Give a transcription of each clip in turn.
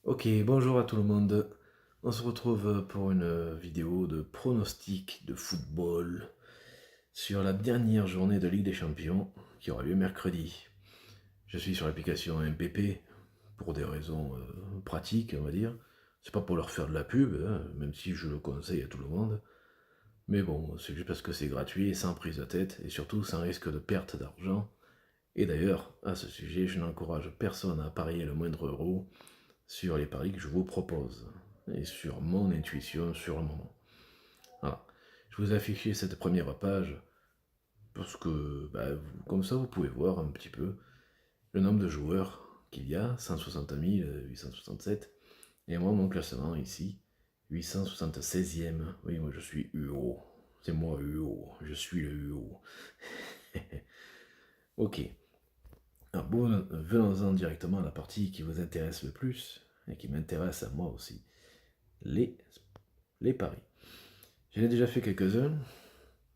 Ok, bonjour à tout le monde. On se retrouve pour une vidéo de pronostic de football sur la dernière journée de Ligue des Champions qui aura lieu mercredi. Je suis sur l'application MPP pour des raisons pratiques, on va dire. C'est pas pour leur faire de la pub, hein, même si je le conseille à tout le monde. Mais bon, c'est juste parce que c'est gratuit et sans prise de tête et surtout sans risque de perte d'argent. Et d'ailleurs, à ce sujet, je n'encourage personne à parier le moindre euro sur les paris que je vous propose et sur mon intuition sur le moment. Voilà. Je vous ai affiché cette première page parce que, comme ça, vous pouvez voir un petit peu le nombre de joueurs qu'il y a, 160 867, et moi, mon classement ici, 876e. Oui, moi je suis UO. C'est moi UO. Je suis le UO. Ok. Alors, bon, venons-en directement à la partie qui vous intéresse le plus et qui m'intéresse à moi aussi. Les, les paris. J'en ai déjà fait quelques-uns.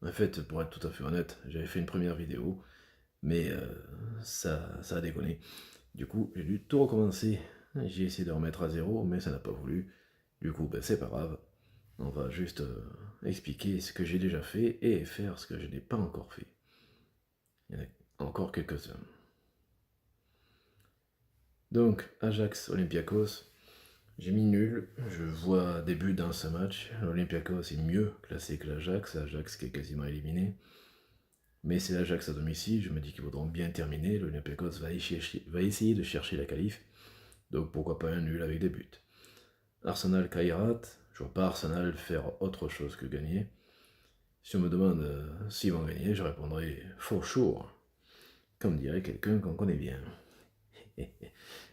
En fait, pour être tout à fait honnête, j'avais fait une première vidéo, mais ça a déconné. Du coup, j'ai dû tout recommencer. J'ai essayé de remettre à zéro, mais ça n'a pas voulu. Du coup, c'est pas grave. On va juste expliquer ce que j'ai déjà fait et faire ce que je n'ai pas encore fait. Il y en a encore quelques-uns. Donc, Ajax Olympiakos, j'ai mis nul. Je vois des buts dans ce match. L'Olympiakos est mieux classé que l'Ajax. L'Ajax qui est quasiment éliminé. Mais c'est l'Ajax à domicile, je me dis qu'ils voudront bien terminer. L'Olympiakos va essayer de chercher la qualif. Donc pourquoi pas un nul avec des buts. Arsenal Kairat, je vois pas Arsenal faire autre chose que gagner. Si on me demande s'ils vont gagner, je répondrai for sure, comme dirait quelqu'un qu'on connaît bien.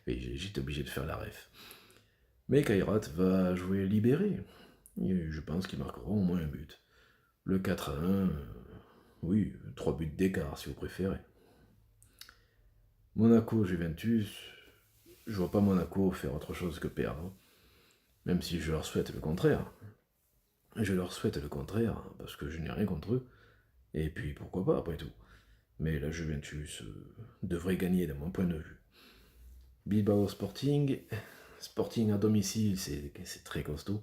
Oui, j'étais obligé de faire la ref. Mais Kairat va jouer libéré. Et je pense qu'ils marqueront au moins un but. Le 4-1, oui, 3 buts d'écart si vous préférez. Monaco-Juventus, je vois pas Monaco faire autre chose que perdre. Même si je leur souhaite le contraire. Je leur souhaite le contraire, parce que je n'ai rien contre eux. Et puis pourquoi pas après tout. Mais la Juventus devrait gagner de mon point de vue. Bilbao Sporting. Sporting à domicile, c'est très costaud.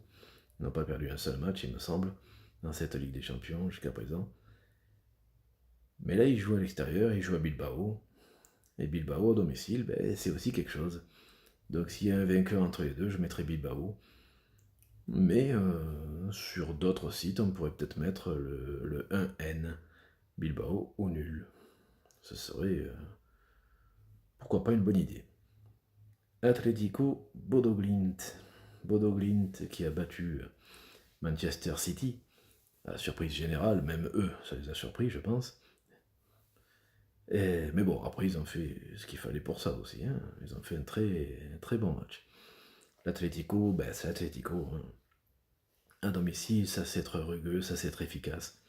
Ils n'ont pas perdu un seul match, il me semble, dans cette Ligue des Champions jusqu'à présent. Mais là, ils jouent à l'extérieur, ils jouent à Bilbao. Et Bilbao à domicile, c'est aussi quelque chose. Donc s'il y a un vainqueur entre les deux, je mettrai Bilbao. Mais sur d'autres sites, on pourrait peut-être mettre le 1N Bilbao au nul. Ce serait, pourquoi pas, une bonne idée. Atlético Bodo-Glimt. Bodo-Glimt qui a battu Manchester City. À la surprise générale, même eux, ça les a surpris, je pense. Mais bon, après, ils ont fait ce qu'il fallait pour ça aussi. Hein. Ils ont fait un très, très bon match. L'Atlético, c'est l'Atlético. Hein. À domicile, ça c'est être rugueux, ça c'est être efficace.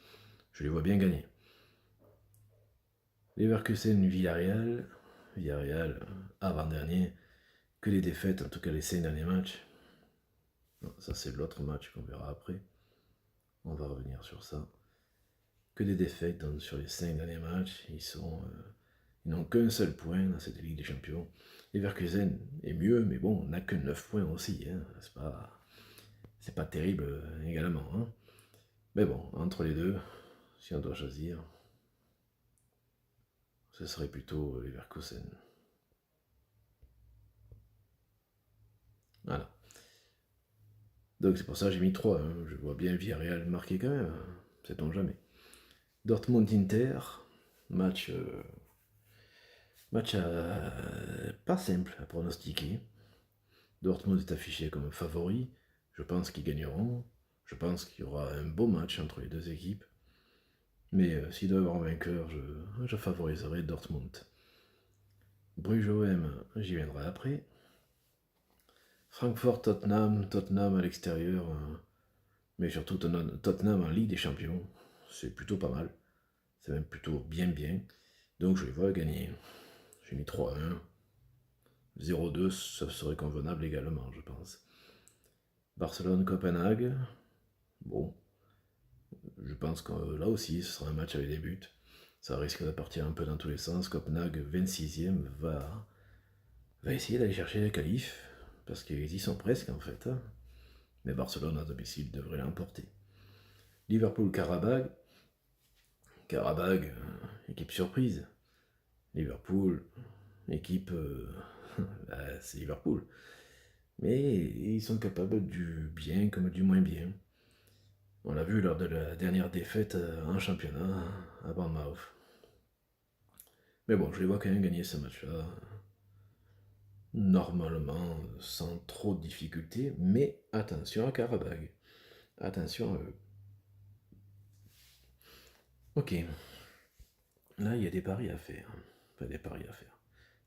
Je les vois bien gagner. Leverkusen Villarreal, Villarreal avant-dernier, que les défaites, en tout cas les 5 derniers matchs. Non, ça c'est l'autre match qu'on verra après. On va revenir sur ça. Que des défaites sur les 5 derniers matchs. Ils n'ont qu'un seul point dans cette Ligue des Champions. Leverkusen est mieux, mais bon, on n'a que 9 points aussi. Hein. C'est pas terrible également. Hein. Mais bon, entre les deux, si on doit choisir, ce serait plutôt Leverkusen. Voilà. Donc c'est pour ça que j'ai mis 3. Hein. Je vois bien Villarreal marquer quand même. Hein. Sait-on jamais. Dortmund-Inter. Match, pas simple à pronostiquer. Dortmund est affiché comme favori. Je pense qu'ils gagneront. Je pense qu'il y aura un beau match entre les deux équipes. Mais s'il doit y avoir un vainqueur, je favoriserai Dortmund. Bruges-OM, j'y viendrai après. Francfort-Tottenham, Tottenham à l'extérieur, mais surtout Tottenham en Ligue des Champions. C'est plutôt pas mal. C'est même plutôt bien bien. Donc je les vois gagner. J'ai mis 3-1. 0-2, ça serait convenable également, je pense. Barcelone-Copenhague. Bon, je pense que là aussi, ce sera un match avec des buts. Ça risque de partir un peu dans tous les sens. Copenhague, 26e, va essayer d'aller chercher la qualif. parce qu'ils y sont presque en fait. Hein. Mais Barcelone à domicile devrait l'emporter. Liverpool-Karabag. Karabag, équipe surprise. Liverpool, équipe. Bah, c'est Liverpool. Mais ils sont capables du bien comme du moins bien. On l'a vu lors de la dernière défaite en championnat à Bournemouth. Mais bon, je les vois quand même gagner ce match-là. Normalement, sans trop de difficultés. Mais attention à Karabag. Attention à eux. Ok. Là, il y a des paris à faire. Enfin, des paris à faire.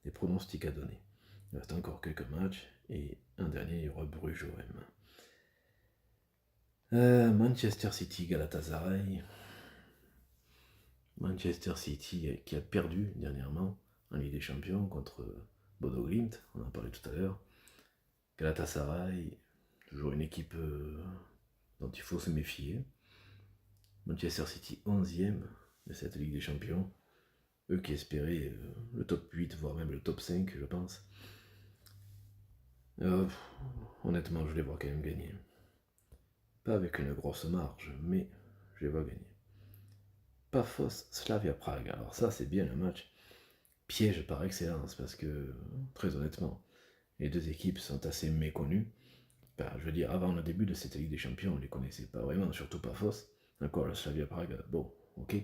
Des pronostics à donner. Il reste encore quelques matchs. Et un dernier, il y aura Bruges-OM. Manchester City, Galatasaray. Manchester City qui a perdu dernièrement en Ligue des Champions contre Bodo Glimt, on en parlait tout à l'heure. Galatasaray, toujours une équipe dont il faut se méfier. Manchester City 11e de cette Ligue des Champions. Eux qui espéraient le top 8, voire même le top 5, je pense. Honnêtement, je les vois quand même gagner. Pas avec une grosse marge, mais je les vois gagner. Pafos Slavia Prague. Alors ça, c'est bien le match. Piège par excellence, parce que, très honnêtement, les deux équipes sont assez méconnues. Ben, je veux dire, avant le début de cette Ligue des Champions, on ne les connaissait pas vraiment, surtout Pafos. Encore le Slavia Prague, bon, ok.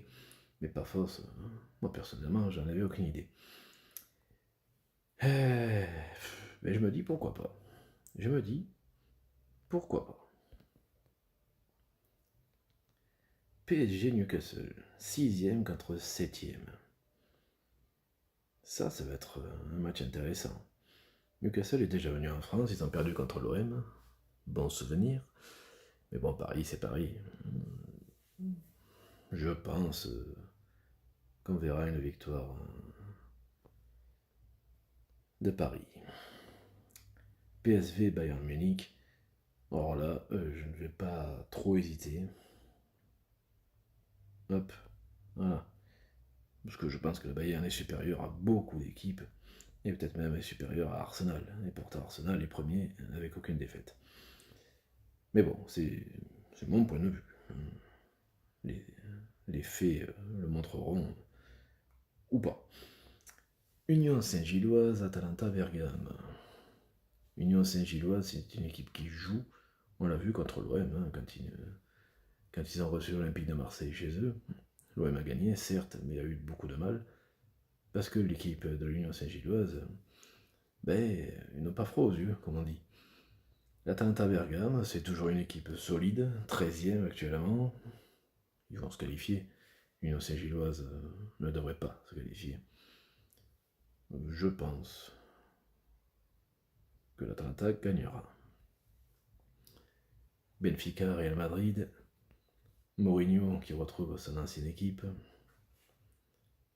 Mais Pafos, moi personnellement, j'en avais aucune idée. Mais je me dis pourquoi pas. Je me dis pourquoi pas. PSG Newcastle, 6e contre 7e. Ça va être un match intéressant. Newcastle est déjà venu en France, ils ont perdu contre l'OM. Bon souvenir. Mais bon, Paris, c'est Paris. Je pense qu'on verra une victoire de Paris. PSV Bayern Munich. Or là, je ne vais pas trop hésiter. Hop, voilà. Parce que je pense que le Bayern est supérieur à beaucoup d'équipes. Et peut-être même est supérieur à Arsenal. Et pourtant Arsenal est premier avec aucune défaite. Mais bon, c'est mon point de vue. Les faits le montreront ou pas. Union Saint-Gilloise, Atalanta Bergame. Union Saint-Gilloise, c'est une équipe qui joue. On l'a vu contre l'OM, hein, quand ils ont reçu l'Olympique de Marseille chez eux. L'OM a gagné, certes, mais a eu beaucoup de mal. Parce que l'équipe de l'Union Saint-Gilloise, ils n'ont pas froid aux yeux, comme on dit. L'Atalanta Bergame, c'est toujours une équipe solide, 13e actuellement. Ils vont se qualifier. L'Union Saint-Gilloise ne devrait pas se qualifier. Je pense que l'Atalanta gagnera. Benfica, Real Madrid, Mourinho qui retrouve son ancienne équipe.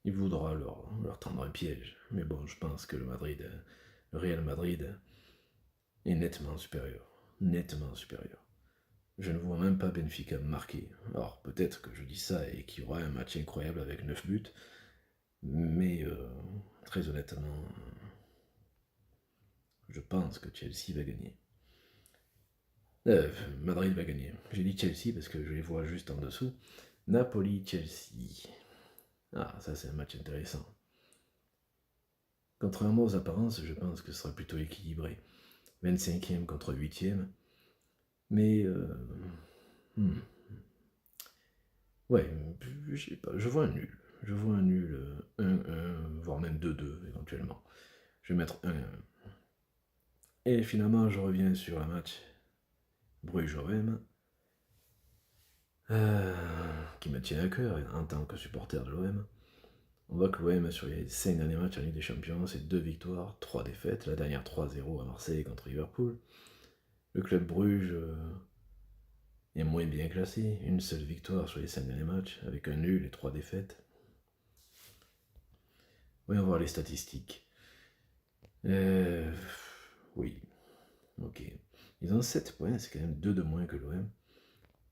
Il voudra leur tendre un piège. Mais bon, je pense que le Real Madrid est nettement supérieur. Nettement supérieur. Je ne vois même pas Benfica marquer. Alors peut-être que je dis ça et qu'il y aura un match incroyable avec 9 buts. Mais très honnêtement, je pense que Chelsea va gagner. Madrid va gagner. J'ai dit Chelsea parce que je les vois juste en dessous. Napoli-Chelsea. Ah, ça c'est un match intéressant. Contrairement aux apparences, je pense que ce sera plutôt équilibré. 25e contre 8e. Mais... Ouais, je sais pas, je vois un nul. Je vois un nul 1-1, voire même 2-2 éventuellement. Je vais mettre 1-1. Et finalement, je reviens sur un match Bruges-OM, qui me tient à cœur en tant que supporter de l'OM. On voit que l'OM, sur les 5 derniers matchs en Ligue des Champions, c'est 2 victoires, 3 défaites. La dernière 3-0 à Marseille contre Liverpool. Le club Bruges est moins bien classé. Une seule victoire sur les 5 derniers matchs, avec un nul et 3 défaites. Voyons voir les statistiques. Oui, ok. Ils ont 7 points, c'est quand même 2 de moins que l'OM.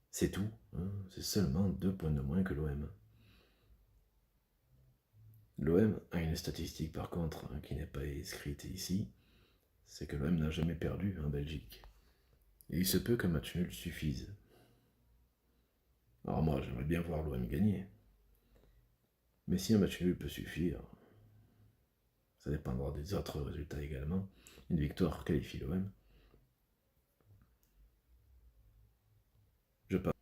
C'est tout, hein. C'est seulement 2 points de moins que l'OM. L'OM a une statistique par contre qui n'est pas inscrite ici, c'est que l'OM n'a jamais perdu en Belgique. Et il se peut qu'un match nul suffise. Alors moi, j'aimerais bien voir l'OM gagner. Mais si un match nul peut suffire, ça dépendra des autres résultats également. Une victoire qualifie l'OM. Je pense.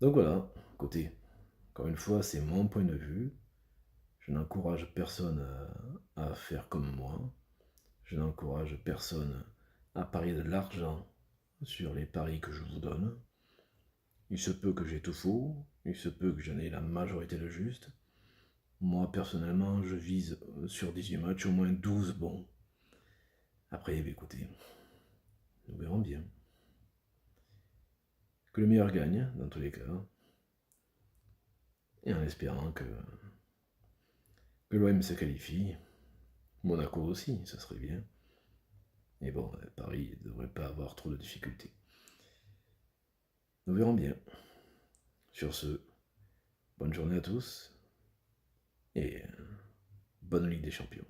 Donc voilà, écoutez, encore une fois, c'est mon point de vue. Je n'encourage personne à faire comme moi. Je n'encourage personne à parier de l'argent sur les paris que je vous donne. Il se peut que j'ai tout faux, il se peut que j'en ai la majorité de juste. Moi, personnellement, je vise sur 18 matchs au moins 12 bons. Après, écoutez, nous verrons bien. Que le meilleur gagne, dans tous les cas. Et en espérant que l'OM se qualifie. Monaco aussi, ça serait bien. Et bon, Paris ne devrait pas avoir trop de difficultés. Nous verrons bien. Sur ce, bonne journée à tous et bonne Ligue des Champions.